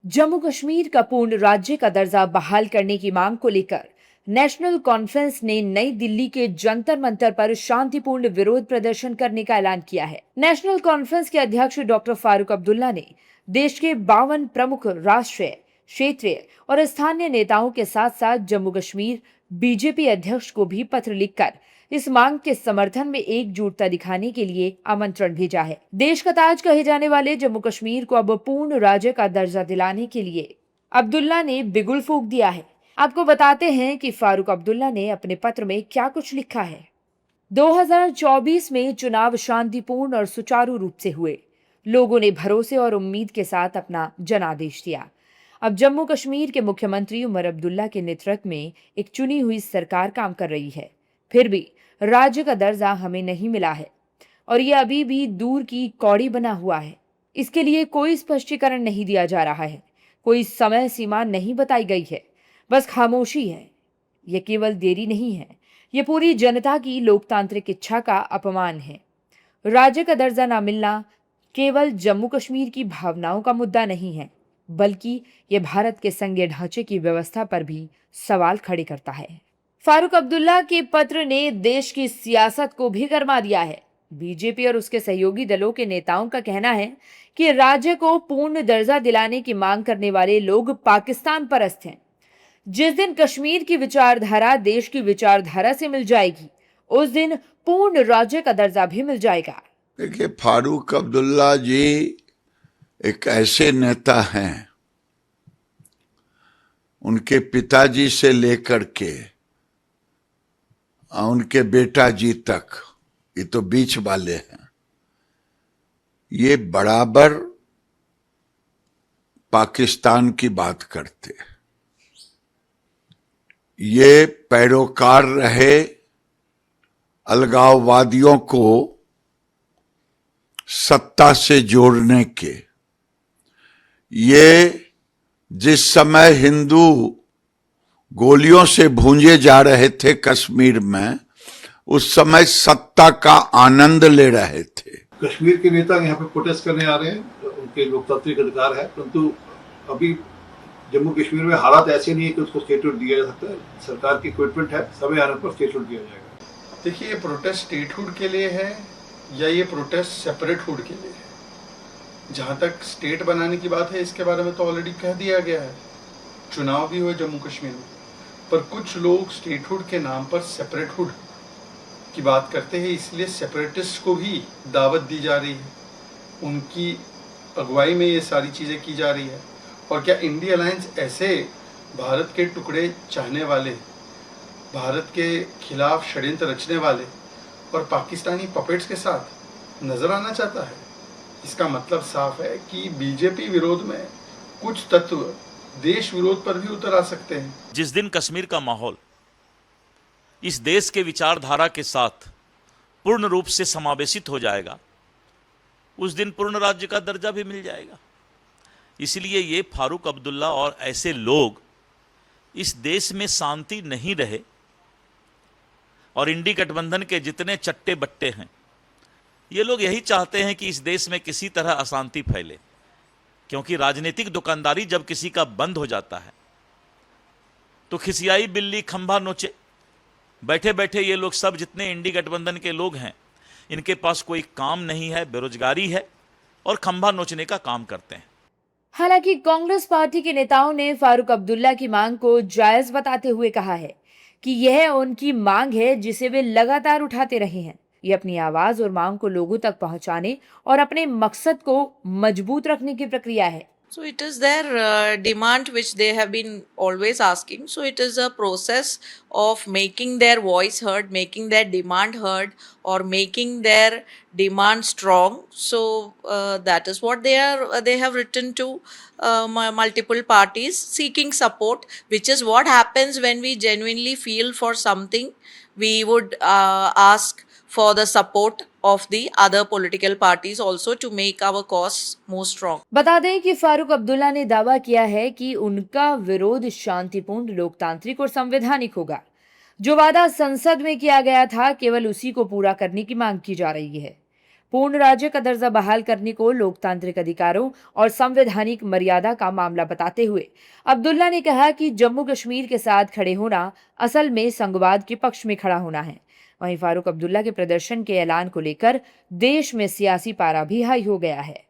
जम्मू कश्मीर का पूर्ण राज्य का दर्जा बहाल करने की मांग को लेकर नेशनल कॉन्फ्रेंस ने नई दिल्ली के जंतर मंतर पर शांतिपूर्ण विरोध प्रदर्शन करने का ऐलान किया है। नेशनल कॉन्फ्रेंस के अध्यक्ष डॉक्टर फारूक अब्दुल्ला ने देश के 52 प्रमुख राष्ट्रीय, क्षेत्रीय और स्थानीय नेताओं के साथ साथ जम्मू कश्मीर बीजेपी अध्यक्ष को भी पत्र लिखकर इस मांग के समर्थन में एकजुटता दिखाने के लिए आमंत्रण भेजा है। देश का ताज कहे जाने वाले जम्मू कश्मीर को अब पूर्ण राज्य का दर्जा दिलाने के लिए अब्दुल्ला ने बिगुल फूंक दिया है। आपको बताते हैं कि फारूक अब्दुल्ला ने अपने पत्र में क्या कुछ लिखा है। 2024 में चुनाव शांतिपूर्ण और सुचारू रूप से हुए। लोगों ने भरोसे और उम्मीद के साथ अपना जनादेश दिया। अब जम्मू कश्मीर के मुख्यमंत्री उमर अब्दुल्ला के नेतृत्व में एक चुनी हुई सरकार काम कर रही है। फिर भी राज्य का दर्जा हमें नहीं मिला है और यह अभी भी दूर की कौड़ी बना हुआ है। इसके लिए कोई स्पष्टीकरण नहीं दिया जा रहा है, कोई समय सीमा नहीं बताई गई है, बस खामोशी है। यह केवल देरी नहीं है, यह पूरी जनता की लोकतांत्रिक इच्छा का अपमान है। राज्य का दर्जा ना मिलना केवल जम्मू कश्मीर की भावनाओं का मुद्दा नहीं है, बल्कि यह भारत के संघीय ढांचे की व्यवस्था पर भी सवाल खड़े करता है। फारूक अब्दुल्ला के पत्र ने देश की सियासत को भी गरमा दिया है। बीजेपी और उसके सहयोगी दलों के नेताओं का कहना है कि राज्य को पूर्ण दर्जा दिलाने की मांग करने वाले लोग पाकिस्तान परस्त हैं। जिस दिन कश्मीर की विचारधारा देश की विचारधारा से मिल जाएगी, उस दिन पूर्ण राज्य का दर्जा भी मिल जाएगा। देखिए, फारूक अब्दुल्ला जी एक ऐसे नेता हैं, उनके पिताजी से लेकर के उनके बेटा जी तक, ये तो बीच वाले हैं, ये बराबर पाकिस्तान की बात करते। ये पैरोकार रहे अलगाववादियों को सत्ता से जोड़ने के। ये जिस समय हिंदू गोलियों से भूंजे जा रहे थे कश्मीर में, उस समय सत्ता का आनंद ले रहे थे। कश्मीर के नेता यहाँ पे प्रोटेस्ट करने आ रहे हैं, उनके लोकतांत्रिक अधिकार है, परंतु अभी जम्मू कश्मीर में हालात ऐसे नहीं है कि उसको स्टेटहुड दिया जा सकता है। सरकार की कमिटमेंट है, समय आने पर स्टेटहुड दिया जाएगा। देखिए, ये प्रोटेस्ट स्टेटहुड के लिए है या ये प्रोटेस्ट सेपरेटहुड के लिए है? जहाँ तक स्टेट बनाने की बात है, इसके बारे में तो ऑलरेडी कह दिया गया है। चुनाव भी हुए जम्मू कश्मीर में, पर कुछ लोग स्टेटहुड के नाम पर सेपरेटहुड की बात करते हैं, इसलिए सेपरेटिस्ट को भी दावत दी जा रही है। उनकी अगुवाई में ये सारी चीज़ें की जा रही है। और क्या इंडिया अलायंस ऐसे भारत के टुकड़े चाहने वाले, भारत के खिलाफ षड्यंत्र रचने वाले और पाकिस्तानी पपेट्स के साथ नजर आना चाहता है? इसका मतलब साफ है कि बीजेपी विरोध में कुछ तत्व देश विरोध पर भी उतर आ सकते हैं। जिस दिन कश्मीर का माहौल इस देश के विचारधारा के साथ पूर्ण रूप से समावेशित हो जाएगा, उस दिन पूर्ण राज्य का दर्जा भी मिल जाएगा। इसलिए ये फारूक अब्दुल्ला और ऐसे लोग इस देश में शांति नहीं रहे, और इंडी गठबंधन के जितने चट्टे बट्टे हैं, ये लोग यही चाहते हैं कि इस देश में किसी तरह अशांति फैले, क्योंकि राजनीतिक दुकानदारी जब किसी का बंद हो जाता है तो खिसियाई बिल्ली खंभा नोचे। बैठे बैठे ये लोग सब जितने इंडी गठबंधन के लोग हैं, इनके पास कोई काम नहीं है, बेरोजगारी है और खंभा नोचने का काम करते हैं। हालांकि कांग्रेस पार्टी के नेताओं ने फारूक अब्दुल्ला की मांग को जायज बताते हुए कहा है कि यह उनकी मांग है जिसे वे लगातार उठाते रहे हैं। ये अपनी आवाज और मांग को लोगों तक पहुंचाने और अपने मकसद को मजबूत रखने की प्रक्रिया है। So it is their demand which they have been always asking. So it is a process of making their voice heard, making their demand heard, or making their demand strong. So that is what they have written to multiple parties seeking support, which is what happens when we genuinely feel for something. We would ask for the support of the other political parties also to make our cause more strong. बता दें कि फारूक अब्दुल्ला ने दावा किया है कि उनका विरोध शांतिपूर्ण, लोकतांत्रिक और संवैधानिक होगा। जो वादा संसद में किया गया था, केवल उसी को पूरा करने की मांग की जा रही है। पूर्ण राज्य का दर्जा बहाल करने को लोकतांत्रिक अधिकारों और संवैधानिक मर्यादा का मामला बताते हुए अब्दुल्ला ने कहा कि जम्मू कश्मीर के साथ खड़े होना असल में संघवाद के पक्ष में खड़ा होना है। वहीं फारूक अब्दुल्ला के प्रदर्शन के ऐलान को लेकर देश में सियासी पारा भी हाई हो गया है।